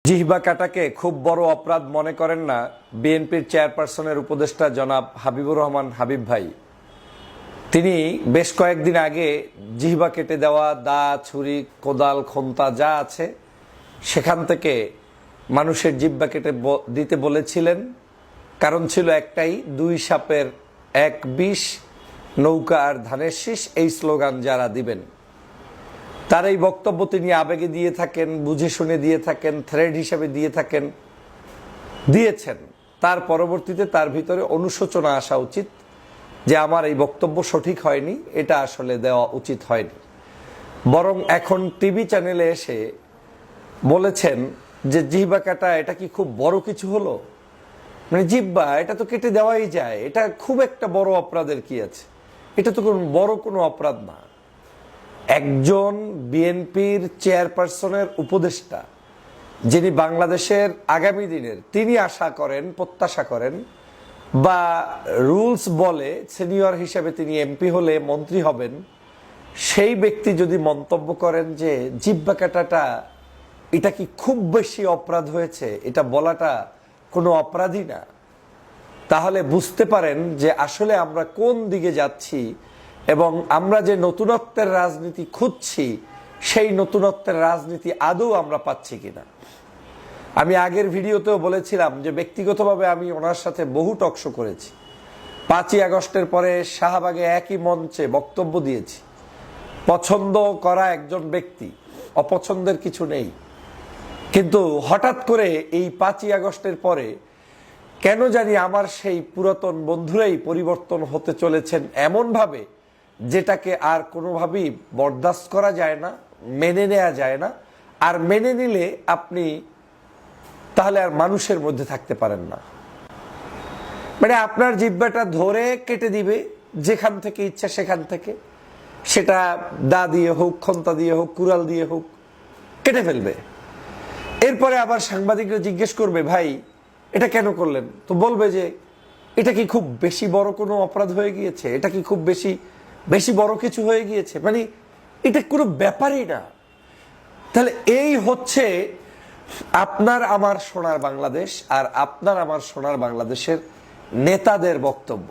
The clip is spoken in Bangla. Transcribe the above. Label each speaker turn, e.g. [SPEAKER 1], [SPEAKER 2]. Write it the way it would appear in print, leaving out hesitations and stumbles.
[SPEAKER 1] জিহ্বা কাটাকে খুব বড় অপরাধ মনে করেন না বিএনপির চেয়ারপারসনের উপদেষ্টা জনাব হাবিবুর রহমান হাবিব ভাই। তিনি বেশ কয়েকদিন আগে জিহ্বা কেটে দেওয়া দা, ছুরি, কোদাল, খন্তা যা আছে সেখান থেকে মানুষের জিহ্বা কেটে দিতে বলেছিলেন। কারণ ছিল একটাই, দুই সাপের এক বিষ, নৌকা আর ধানের শীষ, এই স্লোগান যারা দিবেন তার এই বক্তব্য তিনি আবেগে দিয়ে থাকেন, বুঝে শুনে দিয়ে থাকেন, থ্রেড হিসেবে দিয়ে থাকেন, দিয়েছেন। তার পরবর্তীতে তার ভিতরে অনুশোচনা আসা উচিত যে আমার এই বক্তব্য সঠিক হয়নি, এটা আসলে দেওয়া উচিত হয়নি। বরং এখন টিভি চ্যানেলে এসে বলেছেন যে জিহ্বা কাটা এটা কি খুব বড় কিছু হলো? মানে জিহ্বা এটা তো কেটে দেওয়াই যায়, এটা খুব একটা বড় অপরাধের কি আছে? এটা তো বড় কোনো অপরাধ না। একজন বিএনপির চেয়ারপারসনের উপদেষ্টা, যিনি বাংলাদেশের আগামী দিনের তিনি আশা করেন, প্রত্যাশা করেন বা রুলস বলে সিনিয়র হিসেবে তিনি এমপি হলে মন্ত্রী হবেন, সেই ব্যক্তি যদি মন্তব্য করেন যে জিহ্বা কাটাটা এটা কি খুব বেশি অপরাধ হয়েছে, এটা বলাটা কোনো অপরাধী না, তাহলে বুঝতে পারেন যে আসলে আমরা কোন দিকে যাচ্ছি এবং আমরা যে নতুনত্বের রাজনীতি খুঁজছি সেই নতুনত্বের রাজনীতি আদৌ আমরা পাচ্ছি কিনা। আমি আগের ভিডিওতেও বলেছিলাম যে ব্যক্তিগতভাবে আমি ওনার সাথে বহু টকশো করেছি। 5ই আগস্টের পরে শাহবাগে একই মঞ্চে বক্তব্য দিয়েছি। পছন্দ করা একজন ব্যক্তি, অপছন্দের কিছু নেই, কিন্তু হঠাৎ করে এই 5ই আগস্টের পরে কেন জানি আমার সেই পুরাতন বন্ধুরাই পরিবর্তন হতে চলেছেন এমনভাবে যেটাকে আর কোনোভাবেই বরদাস্ত করা যায় না, মেনে নেওয়া যায় না। আর মেনে নিলে আপনি তাহলে আর মানুষের মধ্যে থাকতে পারেন না। মানে আপনার জিহ্বাটা ধরে কেটে দিবে যেখান থেকে ইচ্ছা সেখান থেকে, সেটা দা দিয়ে হোক, খন্তা দিয়ে হোক, কুড়াল দিয়ে হোক, কেটে ফেলবে। এরপরে আবার সাংবাদিকরা জিজ্ঞেস করবে ভাই এটা কেন করলেন, তো বলবে যে এটা কি খুব বেশি বড় কোনো অপরাধ হয়ে গিয়েছে, এটা কি খুব বেশি বড় কিছু হয়ে গিয়েছে, মানে এটা কোনো ব্যাপারই না। তাহলে এই হচ্ছে আপনার আমার সোনার বাংলাদেশ আর আপনার আমার সোনার বাংলাদেশের নেতাদের বক্তব্য।